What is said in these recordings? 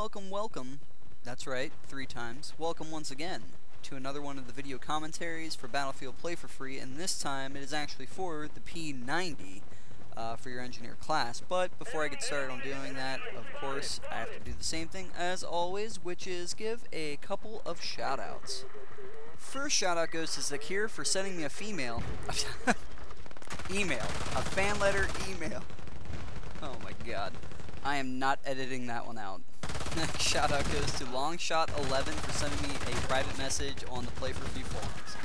welcome. That's right, 3 times. Welcome once again to another one of the video commentaries for Battlefield Play4Free, and this time it is actually for the P90 for your engineer class. But before I get started on doing that, of course, I have to do the same thing as always, which is give a couple of shoutouts. First shoutout goes to Zakir for sending me a a fan letter email. Oh my god. I am not editing that one out. Next shout out goes to Longshot11 for sending me a private message on the Play4Free forums.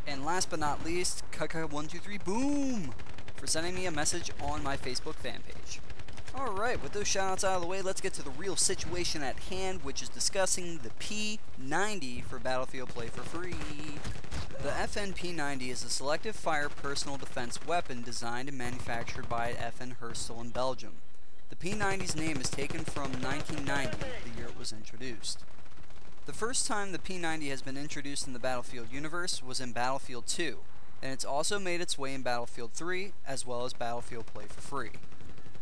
And last but not least, Kaka123 Boom for sending me a message on my Facebook fan page. Alright, with those shout outs out of the way, let's get to the real situation at hand, which is discussing the P90 for Battlefield Play4Free. The FN P90 is a selective fire personal defense weapon designed and manufactured by FN Herstal in Belgium. The P90's name is taken from 1990, the year it was introduced. The first time the P90 has been introduced in the Battlefield universe was in Battlefield 2, and it's also made its way in Battlefield 3, as well as Battlefield Play4Free.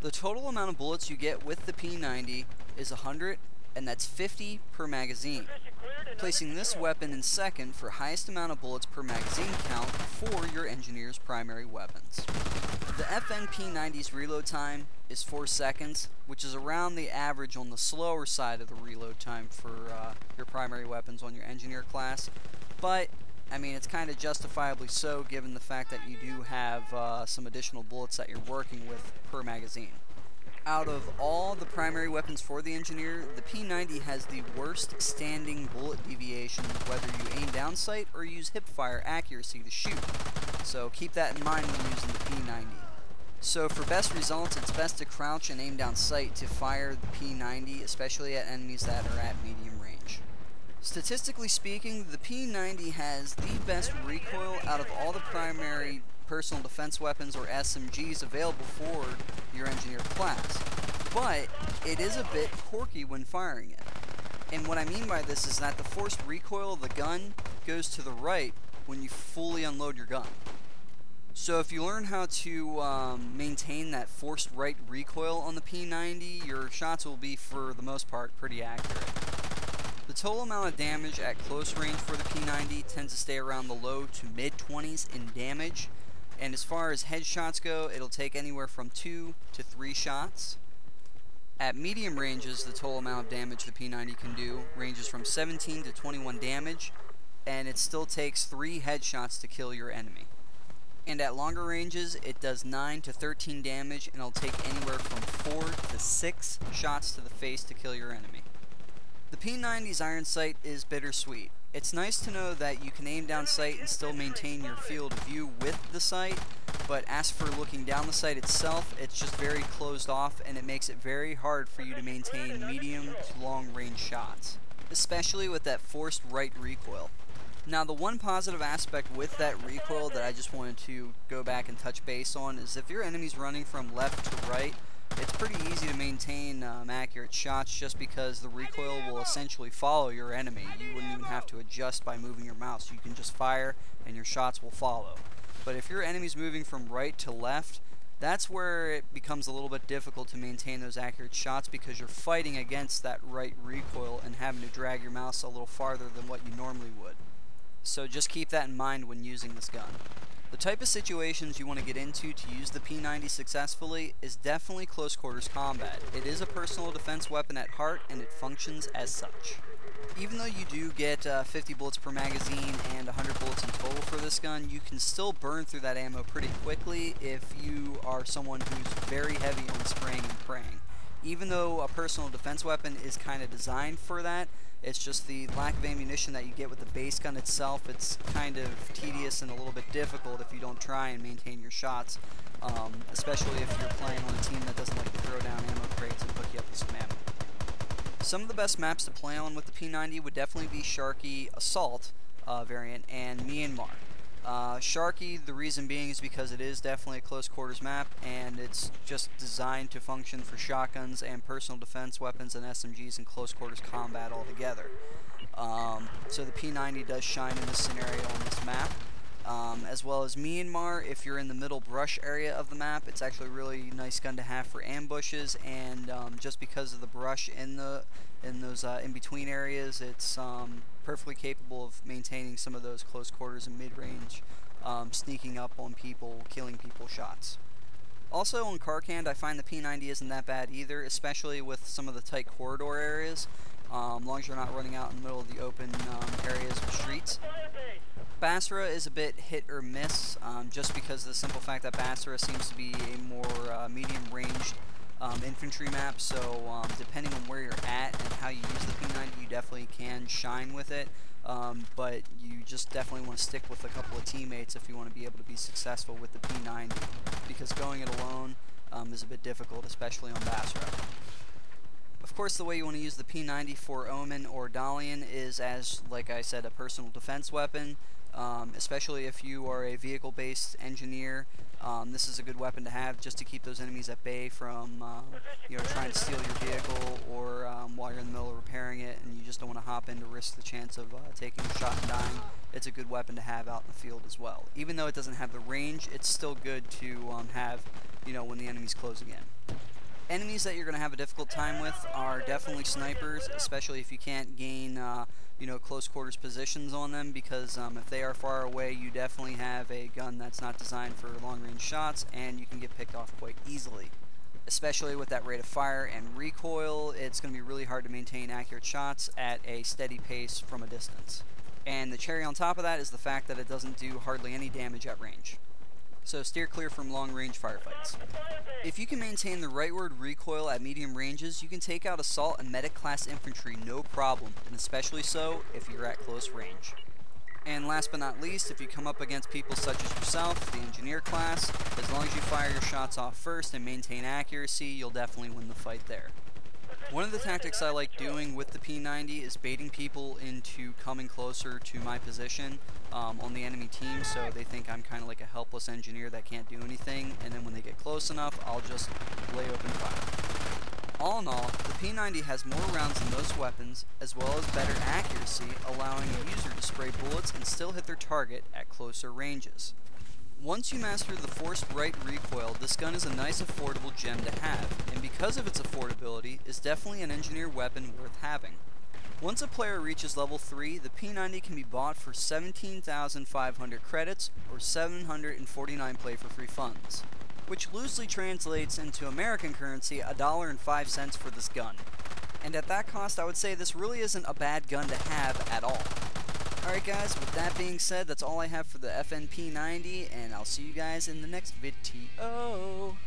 The total amount of bullets you get with the P90 is 100, and that's 50 per magazine, placing this weapon in second for highest amount of bullets per magazine count for your engineer's primary weapons. The FN P90's reload time is 4 seconds, which is around the average on the slower side of the reload time for your primary weapons on your engineer class. But, I mean, it's kind of justifiably so given the fact that you do have some additional bullets that you're working with per magazine. Out of all the primary weapons for the engineer, the P90 has the worst standing bullet deviation whether you aim down sight or use hipfire accuracy to shoot. So keep that in mind when using the P90. So for best results, it's best to crouch and aim down sight to fire the P90, especially at enemies that are at medium range. Statistically speaking, the P90 has the best recoil out of all the primary personal defense weapons or SMGs available for your engineer class, but it is a bit quirky when firing it. And what I mean by this is that the forced recoil of the gun goes to the right when you fully unload your gun. So if you learn how to maintain that forced right recoil on the P90, your shots will be, for the most part, pretty accurate. The total amount of damage at close range for the P90 tends to stay around the low to mid-20s in damage, and as far as headshots go, it'll take anywhere from 2 to 3 shots. At medium ranges, the total amount of damage the P90 can do ranges from 17 to 21 damage, and it still takes 3 headshots to kill your enemy. And at longer ranges, it does 9 to 13 damage, and it'll take anywhere from 4 to 6 shots to the face to kill your enemy. The P90's iron sight is bittersweet. It's nice to know that you can aim down sight and still maintain your field of view with the sight, but as for looking down the sight itself, it's just very closed off, and it makes it very hard for you to maintain medium to long range shots, especially with that forced right recoil. Now, the one positive aspect with that recoil that I just wanted to go back and touch base on is if your enemy's running from left to right, it's pretty easy to maintain accurate shots just because the recoil will essentially follow your enemy. You wouldn't even have to adjust by moving your mouse. You can just fire and your shots will follow. But if your enemy's moving from right to left, that's where it becomes a little bit difficult to maintain those accurate shots because you're fighting against that right recoil and having to drag your mouse a little farther than what you normally would. So just keep that in mind when using this gun. The type of situations you want to get into to use the P90 successfully is definitely close quarters combat. It is a personal defense weapon at heart, and it functions as such. Even though you do get 50 bullets per magazine and 100 bullets in total for this gun, you can still burn through that ammo pretty quickly if you are someone who's very heavy on spraying and praying. Even though a personal defense weapon is kind of designed for that, it's just the lack of ammunition that you get with the base gun itself. It's kind of tedious and a little bit difficult if you don't try and maintain your shots, especially if you're playing on a team that doesn't like to throw down ammo crates and hook you up with some ammo. Some of the best maps to play on with the P90 would definitely be Sharky Assault variant and Myanmar. Sharky, the reason being is because it is definitely a close quarters map, and it's just designed to function for shotguns and personal defense weapons and SMGs in close quarters combat altogether. So the P90 does shine in this scenario on this map. as well as Myanmar. If you're in the middle brush area of the map, it's actually a really nice gun to have for ambushes, and just because of the brush in those in-between areas, it's perfectly capable of maintaining some of those close quarters and mid-range sneaking up on people, killing people shots. Also on Carcand, I find the P90 isn't that bad either, especially with some of the tight corridor areas, as long as you're not running out in the middle of the open areas of streets. Basra is a bit hit or miss, just because of the simple fact that Basra seems to be a more medium-ranged infantry map, so depending on where you're at and how you use the P90, you definitely can shine with it, but you just definitely want to stick with a couple of teammates if you want to be able to be successful with the P90, because going it alone is a bit difficult, especially on Basra. Of course, the way you want to use the P90 for Omen or Dalian is as, like I said, a personal defense weapon. Especially if you are a vehicle-based engineer, this is a good weapon to have just to keep those enemies at bay from, trying to steal your vehicle, or while you're in the middle of repairing it and you just don't want to hop in to risk the chance of taking a shot and dying. It's a good weapon to have out in the field as well. Even though it doesn't have the range, it's still good to have, when the enemy's closing in. Enemies that you're going to have a difficult time with are definitely snipers, especially if you can't gain close quarters positions on them, because if they are far away, you definitely have a gun that's not designed for long range shots, and you can get picked off quite easily. Especially with that rate of fire and recoil, it's going to be really hard to maintain accurate shots at a steady pace from a distance. And the cherry on top of that is the fact that it doesn't do hardly any damage at range. So steer clear from long range firefights. If you can maintain the rightward recoil at medium ranges, you can take out assault and medic class infantry no problem, and especially so if you're at close range. And last but not least, if you come up against people such as yourself, the engineer class, as long as you fire your shots off first and maintain accuracy, you'll definitely win the fight there. One of the tactics I like doing with the P90 is baiting people into coming closer to my position on the enemy team, so they think I'm kind of like a helpless engineer that can't do anything, and then when they get close enough, I'll just lay open fire. All in all, the P90 has more rounds than most weapons, as well as better accuracy, allowing a user to spray bullets and still hit their target at closer ranges. Once you master the forced right recoil, this gun is a nice affordable gem to have, and because of its affordability, is definitely an engineer weapon worth having. Once a player reaches level 3, the P90 can be bought for 17,500 credits, or 749 Play4Free funds, which loosely translates into American currency $1.05 for this gun. And at that cost, I would say this really isn't a bad gun to have at all. Alright guys, with that being said, that's all I have for the FN P90, and I'll see you guys in the next video.